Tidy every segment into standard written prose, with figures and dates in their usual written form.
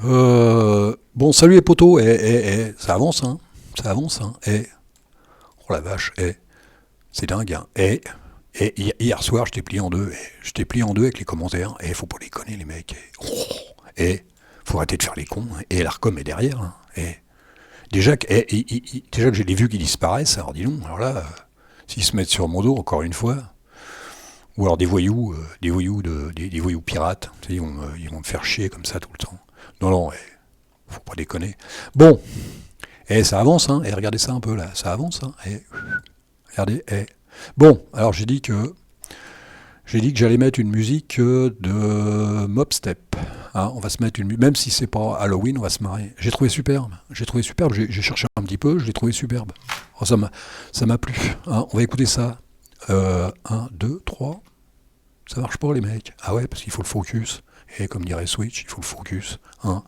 Bon, salut les potos. Ça avance, hein. Ça avance, hein. Oh la vache. C'est dingue, hein. Hier soir, je t'ai plié en deux. Je t'ai plié en deux avec les commentaires. Faut pas les connaître, les mecs. Faut arrêter de faire les cons, hein. L'Arcom est derrière, hein. Déjà que j'ai des vues qui disparaissent, alors dis donc, alors là, s'ils se mettent sur mon dos, encore une fois, ou alors des voyous pirates, tu sais, ils vont me faire chier comme ça tout le temps. Non, non, faut pas déconner. Bon, ça avance, hein. Regardez ça un peu là, ça avance, hein. Regardez, Bon, alors j'ai dit que j'allais mettre une musique de Mobstep. Hein, on va se mettre même si c'est pas Halloween, on va se marrer. J'ai trouvé superbe. J'ai cherché un petit peu, je l'ai trouvé superbe. Oh, ça m'a plu. Hein, on va écouter ça. 1, 2, 3. Ça marche pas les mecs. Ah ouais, parce qu'il faut le focus. Et comme dirait Switch, il faut le focus. Hein.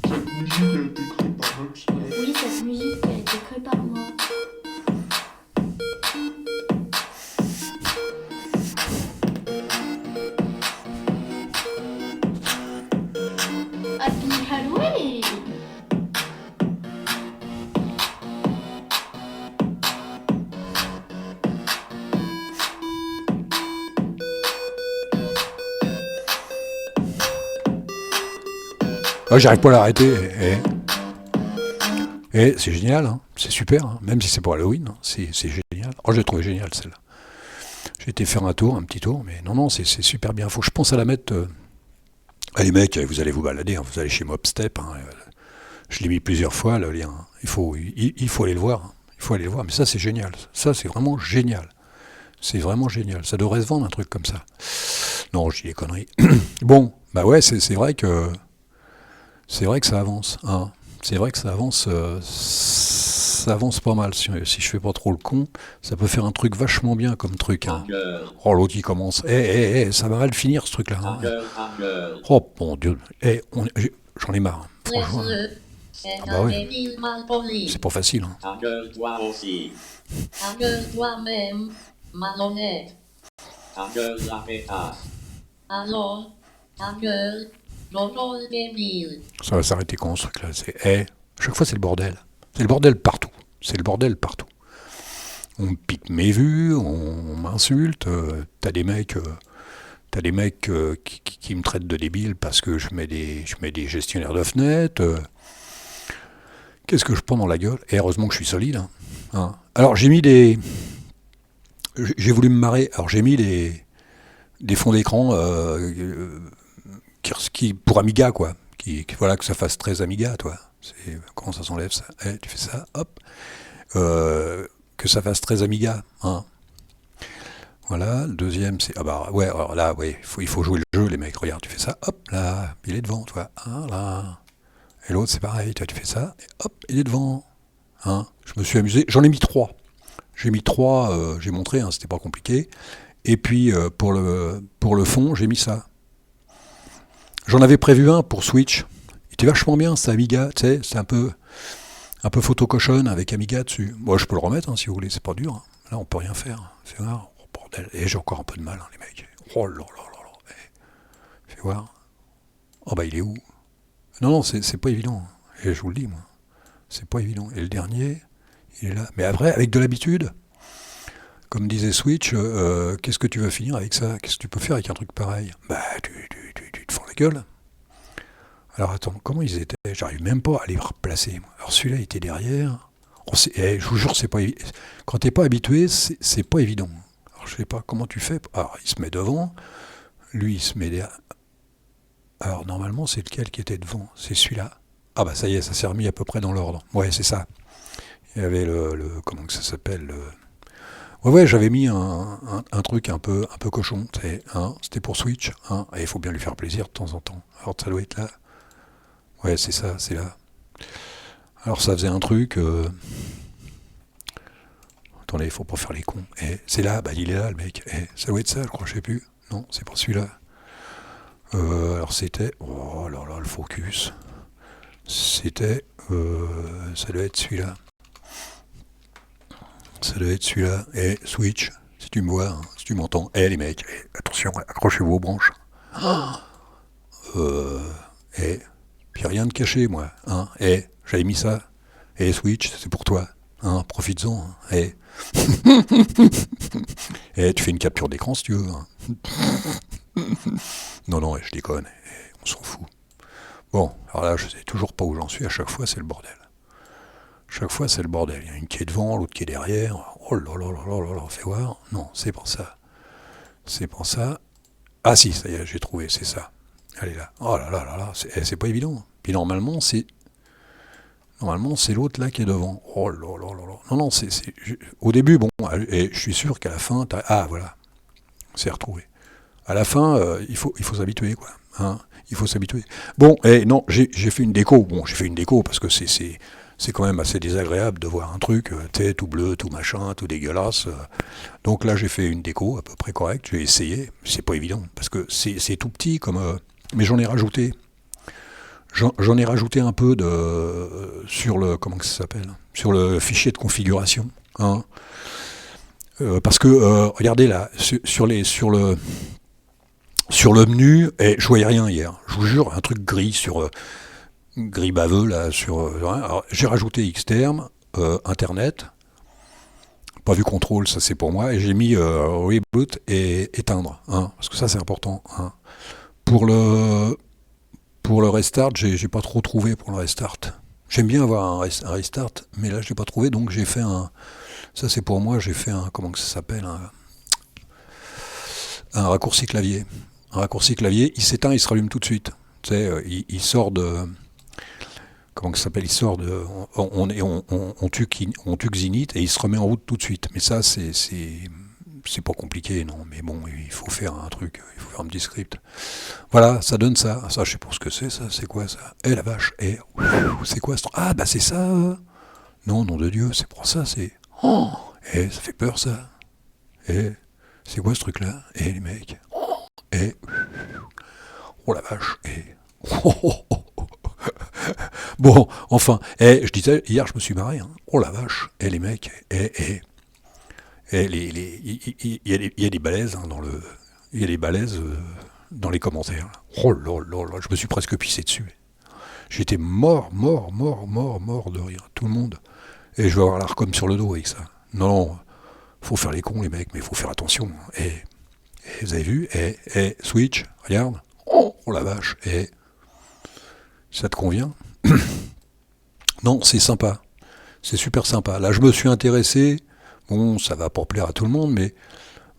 Cette musique a été créée par Rockstar. Oui, cette musique a été créée par moi. Happy Halloween! Ah, j'arrive pas à l'arrêter. C'est génial, hein. C'est super, hein. Même si c'est pour Halloween, hein. C'est génial. Oh, j'ai trouvé génial celle-là. J'ai été faire un petit tour, mais non, c'est super bien. Faut que je pense à la mettre. Allez mecs, vous allez vous balader, hein. Vous allez chez Mobstep. Hein. Je l'ai mis plusieurs fois le lien. Il faut aller le voir. Hein. Il faut aller le voir. Mais ça c'est génial. Ça c'est vraiment génial. C'est vraiment génial. Ça devrait se vendre un truc comme ça. Non, je dis des conneries. Bon, bah ouais, c'est vrai que ça avance. Hein. C'est vrai que ça avance pas mal. Si je fais pas trop le con, ça peut faire un truc vachement bien comme truc. Hein. Oh, l'autre il commence. Ça va mal finir ce truc-là. Hein. Oh mon Dieu. J'en ai marre. Hein. Franchement. C'est Ah bah un oui. débile mal poli. C'est pas facile. Hein. Engueule-toi aussi. Engueule-toi-même, malhonnête. Engueule la pétasse. Alors, engueule, Jojo le débile. Ça va s'arrêter quand ce truc-là. Chaque fois c'est le bordel. C'est le bordel partout. C'est le bordel partout. On me pique mes vues, on m'insulte. T'as des mecs qui me traitent de débile parce que je mets des gestionnaires de fenêtres. Qu'est-ce que je prends dans la gueule? Et heureusement que je suis solide. Hein. Alors j'ai voulu me marrer. Alors j'ai mis des fonds d'écran pour Amiga quoi. Voilà, que ça fasse très Amiga, toi. Comment ça s'enlève ça? Tu fais ça, hop. Que ça fasse très Amiga. Hein. Voilà, le deuxième c'est. Ah bah ouais, alors là, ouais, il faut jouer le jeu, les mecs. Regarde, tu fais ça, hop, là, il est devant, toi. Ah, là. Et l'autre c'est pareil, toi tu fais ça, et hop, il est devant. Hein. Je me suis amusé, j'en ai mis trois. J'ai montré, hein, c'était pas compliqué. Et puis pour le fond, j'ai mis ça. J'en avais prévu un pour Switch. Il était vachement bien, c'est Amiga, tu sais, c'est un peu photo cochonne avec Amiga dessus. Moi, je peux le remettre hein, si vous voulez, c'est pas dur. Hein. Là, on peut rien faire. Fais voir. Oh, bordel. Et j'ai encore un peu de mal, hein, les mecs. Oh là là là là. Fais voir. Oh bah, il est où? Non, c'est pas évident. Et je vous le dis, moi. C'est pas évident. Et le dernier, il est là. Mais après, avec de l'habitude, comme disait Switch, qu'est-ce que tu veux finir avec ça? Qu'est-ce que tu peux faire avec un truc pareil? Bah, tu te fends la gueule. Alors attends, comment ils étaient? J'arrive même pas à les replacer. Moi. Alors celui-là était derrière. Je vous jure, c'est pas quand t'es pas habitué, c'est pas évident. Alors je sais pas comment tu fais. Alors il se met devant, lui il se met derrière. Alors normalement c'est lequel qui était devant? C'est celui-là. Ah bah ça y est, ça s'est remis à peu près dans l'ordre. Ouais, c'est ça. Il y avait comment que ça s'appelle Ouais, j'avais mis un truc un peu cochon. Hein, c'était pour Switch. Hein, et il faut bien lui faire plaisir de temps en temps. Alors ça doit être là. Ouais, c'est ça, c'est là. Alors ça faisait un truc. Attendez, il faut pas faire les cons. C'est là, bah il est là le mec. Ça doit être ça, je crois, je sais plus. Non, c'est pas celui-là. Alors c'était. Oh là là, le focus. C'était. Ça doit être celui-là. Ça doit être celui-là. Switch, si tu me vois, hein, si tu m'entends. Les mecs, attention, accrochez-vous aux branches. Oh J'ai rien de caché, moi. Hein. J'avais mis ça. Switch, c'est pour toi. Hein, profites-en. Hein. Tu fais une capture d'écran si tu veux. Hein. Non, je déconne. On s'en fout. Bon, alors là, je sais toujours pas où j'en suis. À chaque fois, c'est le bordel. Chaque fois, c'est le bordel. Il y a une qui est devant, l'autre qui est derrière. Oh là là là là là là, fais voir. Non, c'est pour ça. C'est pour ça. Ah si, ça y est, j'ai trouvé, c'est ça. Elle est là. Oh là là là là, c'est pas évident. Puis normalement, c'est l'autre là qui est devant. Oh là là là là. Non, au début, bon, et je suis sûr qu'à la fin, ah voilà, c'est retrouvé. À la fin, il faut s'habituer, quoi. Hein, il faut s'habituer. Bon, non, j'ai fait une déco. Bon, j'ai fait une déco parce que c'est quand même assez désagréable de voir un truc, tout bleu, tout machin, tout dégueulasse. Donc là, j'ai fait une déco à peu près correcte. J'ai essayé. C'est pas évident parce que c'est tout petit comme. Mais j'en ai rajouté. J'en ai rajouté un peu sur le comment que ça s'appelle, sur le fichier de configuration. Hein. Parce que regardez là, sur le menu, je voyais rien hier. Je vous jure, un truc gris gris baveux là sur. Alors, j'ai rajouté Xterm, Internet. Pas vu contrôle, ça c'est pour moi, et j'ai mis reboot et éteindre, hein, parce que ça c'est important. Hein. Pour le restart, j'ai pas trop trouvé pour le restart. J'aime bien avoir un restart, mais là j'ai pas trouvé, donc j'ai fait un. Ça c'est pour moi, j'ai fait un. Comment que ça s'appelle un raccourci clavier. Un raccourci clavier, il s'éteint, il se rallume tout de suite. Tu sais, il sort de. Comment ça s'appelle, il sort de. On tue Zenith et il se remet en route tout de suite. Mais ça, c'est pas compliqué, non. Mais bon, il faut faire un truc, il faut faire un petit script. Voilà, ça donne ça. Ça, je sais pas ce que c'est, ça. C'est quoi ça? La vache. C'est quoi ce truc? Ah, bah c'est ça. Non, nom de Dieu, c'est pour ça, c'est. Oh, ça fait peur, ça. C'est quoi ce truc-là? Les mecs. Oh la vache. Bon, enfin, je disais, hier je me suis marré, hein. Oh la vache, les mecs, il y a des balaises hein, il y a des balaises dans les commentaires. Là. Oh là là là, je me suis presque pissé dessus. J'étais mort de rire, tout le monde. Et je vais avoir l'arcom sur le dos avec ça. Non, faut faire les cons les mecs, mais faut faire attention. Vous avez vu, Switch, regarde. Oh la vache, ça te convient? Non, c'est sympa. C'est super sympa. Là, je me suis intéressé, bon, ça va pas plaire à tout le monde, mais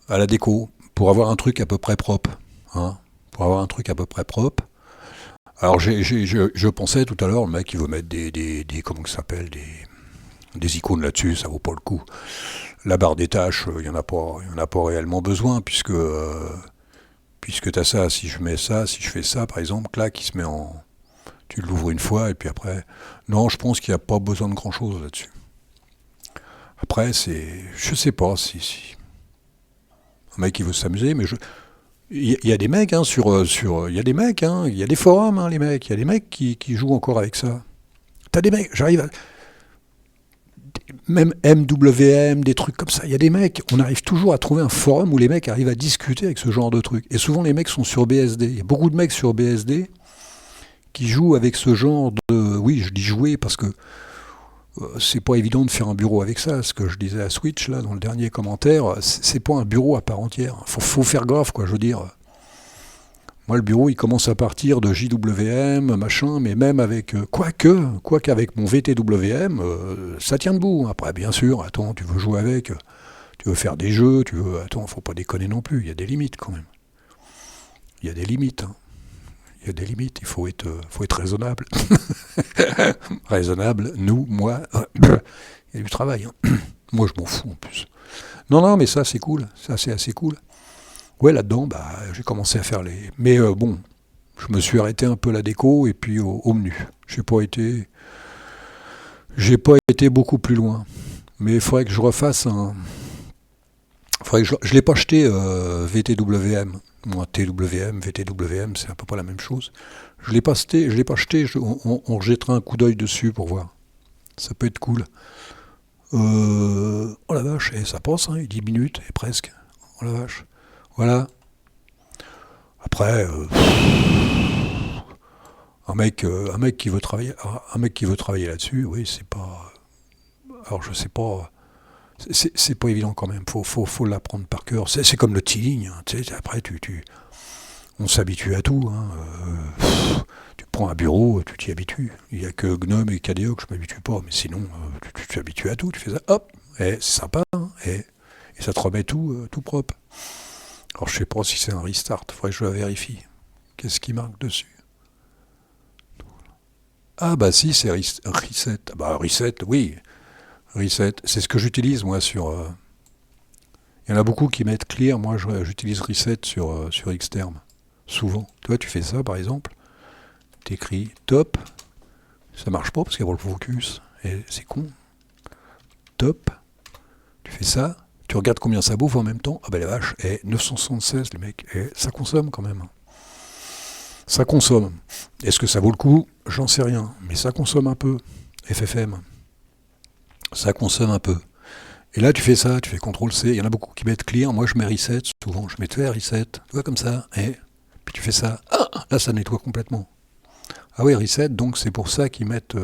à la déco, pour avoir un truc à peu près propre. Hein, pour avoir un truc à peu près propre. Alors, je pensais tout à l'heure, le mec, il veut mettre des comment ça s'appelle, des icônes là-dessus, ça vaut pas le coup. La barre des tâches, il y en a pas réellement besoin, puisque t'as ça, si je fais ça, par exemple, clac, il se met en... Tu l'ouvres une fois et puis après... Non, je pense qu'il n'y a pas besoin de grand-chose là-dessus. Après, je sais pas si... Un mec qui veut s'amuser, mais il y a des mecs, hein, il y a des mecs, hein, il y a des forums, hein, les mecs. Il y a des mecs qui jouent encore avec ça. T'as des mecs, j'arrive à... Même MWM, des trucs comme ça. Il y a des mecs, on arrive toujours à trouver un forum où les mecs arrivent à discuter avec ce genre de trucs. Et souvent, les mecs sont sur BSD. Il y a beaucoup de mecs sur BSD qui jouent avec ce genre de... Oui, je dis jouer parce que c'est pas évident de faire un bureau avec ça. Ce que je disais à Switch, là, dans le dernier commentaire, c'est pas un bureau à part entière. Faut faire gaffe, quoi, je veux dire. Moi, le bureau, il commence à partir de JWM, machin, mais même avec... Quoique avec mon VTWM, ça tient debout. Après, bien sûr, attends, tu veux jouer avec, tu veux faire des jeux, Attends, faut pas déconner non plus, il y a des limites, quand même. Il y a des limites, hein. Il y a des limites, il faut être raisonnable. Raisonnable, nous, moi, il y a du travail. Hein. Moi, je m'en fous, en plus. Non, mais ça, c'est cool. Ça, c'est assez cool. Ouais, là-dedans, j'ai commencé à faire les... Mais bon, je me suis arrêté un peu à la déco et puis au menu. J'ai pas été beaucoup plus loin. Mais il faudrait que je refasse un... Je l'ai pas acheté VTWM. Moi, TWM, VTWM, c'est un peu pas la même chose. Je l'ai pas acheté, on rejettera un coup d'œil dessus pour voir. Ça peut être cool. Oh la vache, ça passe, hein, 10 minutes, et presque. Oh la vache. Voilà. Après, Un mec qui veut travailler là-dessus, oui, c'est pas. Alors je sais pas. C'est pas évident quand même. Faut l'apprendre par cœur. C'est comme le teeling. Hein, tu sais, après, on s'habitue à tout. Hein, tu prends un bureau, tu t'y habitues. Il y a que Gnome et KDE que je m'habitue pas, mais sinon, tu t'habitues à tout. Tu fais ça, hop, et c'est sympa, hein, et ça te remet tout propre. Alors je sais pas si c'est un restart. Faudrait que je le vérifie. Qu'est-ce qui marque dessus? Ah bah si, c'est reset. Bah reset, oui. Reset, c'est ce que j'utilise moi sur... Il y en a beaucoup qui mettent clear, moi j'utilise reset sur Xterm. Souvent. Tu vois, tu fais ça par exemple, t'écris top, ça marche pas parce qu'il y a le focus, et c'est con. Top, tu fais ça, tu regardes combien ça bouffe en même temps, ah bah la vache, et 976 les mecs, et ça consomme quand même. Ça consomme. Est-ce que ça vaut le coup? J'en sais rien, mais ça consomme un peu. FFM. Ça consomme un peu. Et là, tu fais ça, tu fais CTRL-C. Il y en a beaucoup qui mettent clear. Moi, je mets reset. Souvent, je mets reset. Tu vois, comme ça. Et puis tu fais ça. Ah, là, ça nettoie complètement. Ah oui, reset. Donc, c'est pour ça qu'ils mettent...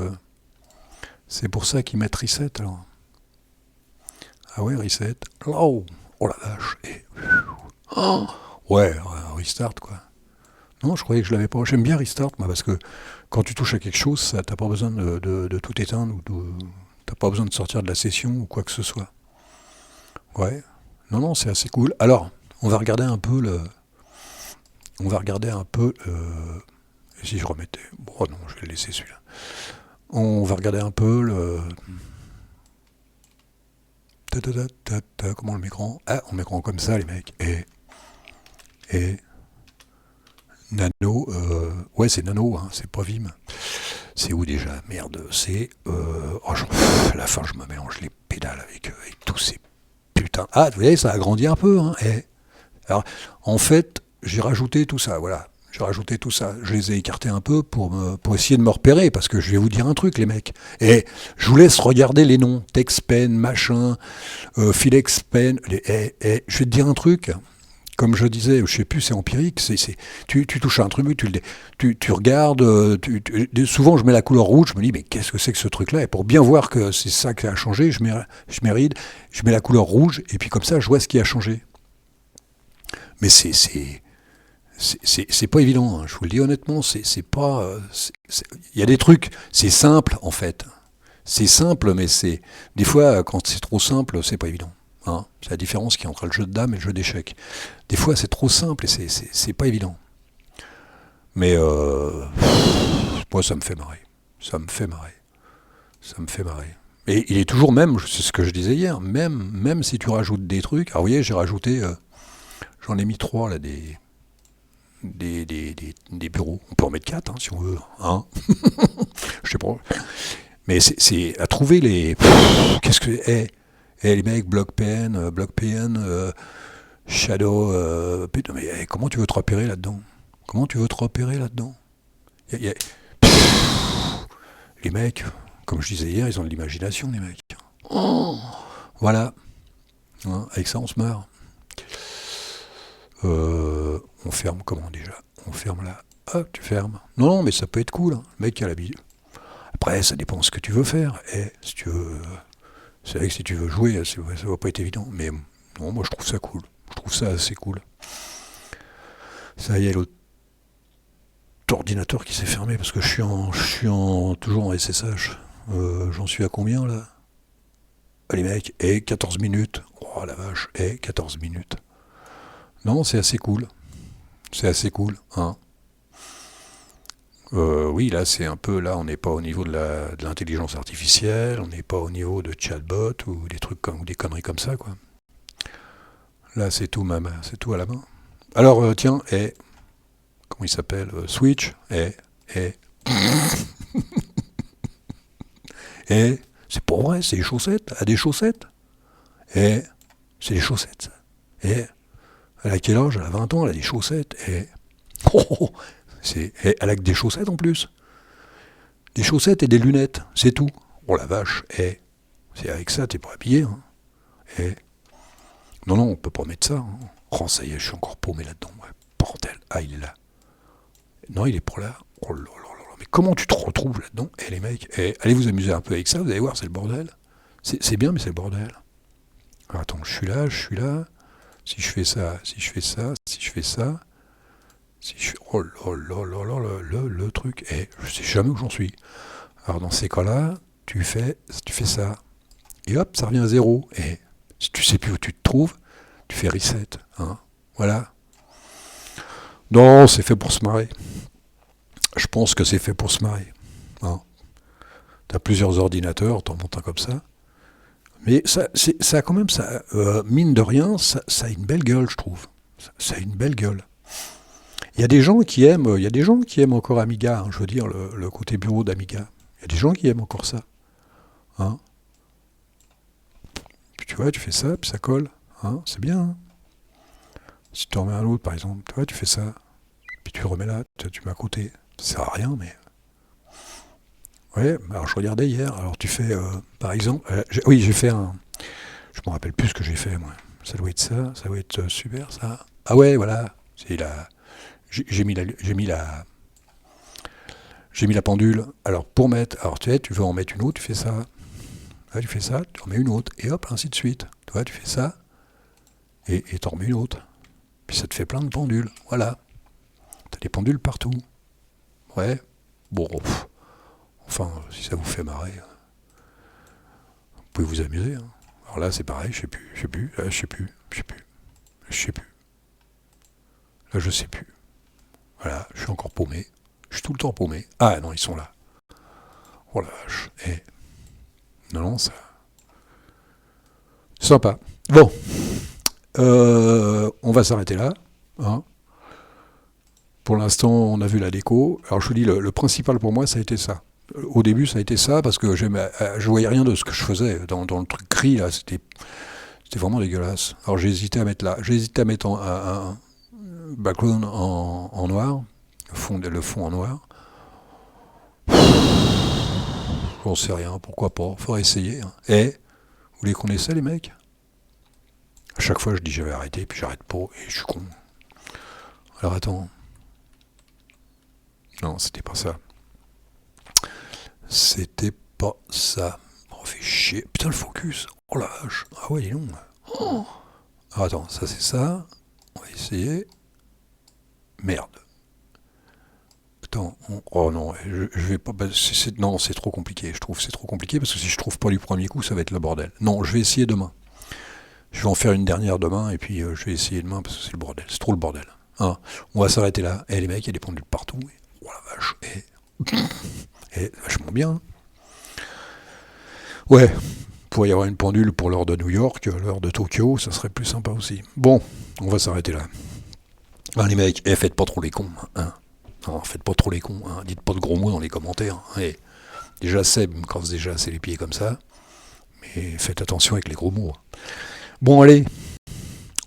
reset, alors. Ah ouais, reset. Oh, oh la vache. Et... Oh, ouais, restart, quoi. Non, je croyais que je l'avais pas. J'aime bien restart, moi, parce que quand tu touches à quelque chose, t'as pas besoin de tout éteindre, t'as pas besoin de sortir de la session ou quoi que ce soit. Ouais. Non, c'est assez cool. Alors, on va regarder un peu et si je remettais... Bon, non, je vais le laisser celui-là. On va regarder un peu comment le m'écran? Ah, on m'écran comme ça, les mecs. Et... Nano, ouais c'est Nano, hein, c'est pas Vim. C'est où déjà? Merde, c'est... à la fin je me mélange les pédales avec tous ces putains... Ah, vous voyez, ça a grandi un peu. Hein, alors, en fait, j'ai rajouté tout ça, voilà. J'ai rajouté tout ça. Je les ai écartés un peu pour essayer de me repérer, parce que je vais vous dire un truc, les mecs. Et je vous laisse regarder les noms. Texpen, machin, Philexpen. Je vais te dire un truc... Comme je disais, je sais plus, c'est empirique, tu touches à un truc, tu regardes, souvent je mets la couleur rouge, je me dis mais qu'est-ce que c'est que ce truc-là? Et pour bien voir que c'est ça qui a changé, je mets la couleur rouge, et puis comme ça je vois ce qui a changé. Mais c'est pas évident, hein, je vous le dis honnêtement, c'est pas... Il y a des trucs, c'est simple en fait. C'est simple, mais des fois, quand c'est trop simple, c'est pas évident. Hein, c'est la différence qu'il y a entre le jeu de dames et le jeu d'échecs. Des fois, c'est trop simple et c'est pas évident. Mais moi, ça me fait marrer. Ça me fait marrer. Et il est toujours même, c'est ce que je disais hier, même si tu rajoutes des trucs. Alors, vous voyez, j'ai rajouté, j'en ai mis 3 là, des bureaux. On peut en mettre 4 hein, si on veut. Hein. Je sais pas. Mais c'est à trouver les... Qu'est-ce que... les mecs, BlockPN, Shadow... putain, mais comment tu veux te repérer là-dedans? Les mecs, comme je disais hier, ils ont de l'imagination, les mecs. Oh, voilà. Hein, avec ça, on se marre. On ferme comment déjà? On ferme là. Hop, tu fermes. Non, mais ça peut être cool. Hein. Le mec qui a l'habitude. Après, ça dépend de ce que tu veux faire. Et si tu veux... C'est vrai que si tu veux jouer, ça va pas être évident. Mais non, moi je trouve ça cool. Je trouve ça assez cool. Ça y est, l'autre ordinateur qui s'est fermé parce que je suis toujours en SSH. J'en suis à combien là? Les mecs, 14 minutes. Oh la vache, 14 minutes. Non, c'est assez cool. Hein. Oui, là, c'est un peu... Là, on n'est pas au niveau de l'intelligence artificielle, on n'est pas au niveau de chatbot ou des trucs ou des conneries comme ça, quoi. Là, c'est tout à la main. Alors, tiens, comment il s'appelle? Switch, c'est pas vrai, c'est les chaussettes, à des chaussettes. C'est des chaussettes, ça. Elle a quel âge? Elle a 20 ans, elle a des chaussettes, elle a que des chaussettes en plus. Des chaussettes et des lunettes, c'est tout. Oh la vache, c'est avec ça, t'es pas habillé. Hein. Non, on peut pas mettre ça. Hein. Oh, ça y est, je suis encore paumé là-dedans. Ouais. Bordel, il est là. Non, il est pas là. Oh là là là là. mais comment tu te retrouves là-dedans? Et les mecs, allez vous amuser un peu avec ça, vous allez voir, c'est le bordel. C'est bien, mais c'est le bordel. Alors, attends, je suis là, si je fais ça, si je fais ça, si je fais ça, si je fais... Oh là là, le truc, je sais jamais où j'en suis. Alors dans ces cas-là, tu fais ça, et hop, ça revient à zéro. Et si tu sais plus où tu te trouves, tu fais reset. Hein, voilà. Non, c'est fait pour se marrer. Je pense que c'est fait pour se marrer. Hein. Tu as plusieurs ordinateurs, t'en montes un comme ça. Mais ça quand même, mine de rien, ça a une belle gueule, je trouve. Ça a une belle gueule. Il y a des gens qui aiment encore Amiga, hein, je veux dire, le côté bureau d'Amiga. Il y a des gens qui aiment encore ça. Hein. Puis tu vois, tu fais ça, puis ça colle. Hein, c'est bien. Hein. Si tu en remets un autre, par exemple, tu vois, tu fais ça. Puis tu le remets là, tu mets à côté. Ça sert à rien, mais... Ouais, alors je regardais hier, alors tu fais, par exemple... j'ai fait un... Je me rappelle plus ce que j'ai fait, moi. Ça doit être ça, ça doit être super, ça. Ah ouais, voilà. C'est la... J'ai mis la pendule. Alors pour mettre, tu veux en mettre une autre, tu fais ça. Là, tu fais ça, tu en mets une autre, et hop, ainsi de suite. Tu vois, tu fais ça, et tu en remets une autre. Puis ça te fait plein de pendules. Voilà. T'as des pendules partout. Ouais. Bon, enfin, si ça vous fait marrer, vous pouvez vous amuser. Hein. Alors là, c'est pareil, je sais plus. Là, je sais plus. Là, je sais plus. Voilà, je suis encore paumé. Je suis tout le temps paumé. Ah non, ils sont là. Oh la vache. Non, ça... Sympa. Bon. On va s'arrêter là. Hein. Pour l'instant, on a vu la déco. Alors je vous dis, le principal pour moi, ça a été ça. Au début, ça a été ça, parce que je voyais rien de ce que je faisais. Dans le truc gris, là, c'était vraiment dégueulasse. Alors j'ai hésité à mettre là. J'ai hésité à mettre un background en noir. Le fond en noir. J'en sais rien, pourquoi pas. Faudrait essayer. Hein. Vous les connaissez, les mecs? À chaque fois, je dis j'avais arrêté, puis j'arrête pas, et je suis con. Alors attends. Non, c'était pas ça. C'était pas ça. On fait chier. Putain, le focus. Oh la vache. Ah ouais, il est long. Oh. Alors attends, ça c'est ça. On va essayer. Merde. Attends. Oh non, je vais pas... non, c'est trop compliqué. Je trouve c'est trop compliqué, parce que si je trouve pas du premier coup, ça va être le bordel. Non, je vais essayer demain. Je vais en faire une dernière demain, et puis je vais essayer demain, parce que c'est le bordel. C'est trop le bordel. Hein. On va s'arrêter là. Les mecs, il y a des pendules partout. Oh la vache. Vachement bien. Ouais, pourrait y avoir une pendule pour l'heure de New York, l'heure de Tokyo, ça serait plus sympa aussi. Bon, on va s'arrêter là. Les mecs, faites pas trop les cons. Hein. Non, faites pas trop les cons. Hein. Dites pas de gros mots dans les commentaires. Hein. Déjà, Seb me casse déjà assez les pieds comme ça. Mais faites attention avec les gros mots. Bon, allez,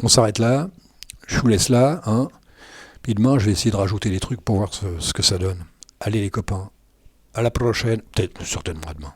on s'arrête là. Je vous laisse là. Hein. Puis demain, je vais essayer de rajouter des trucs pour voir ce que ça donne. Allez les copains, à la prochaine, peut-être certainement à demain.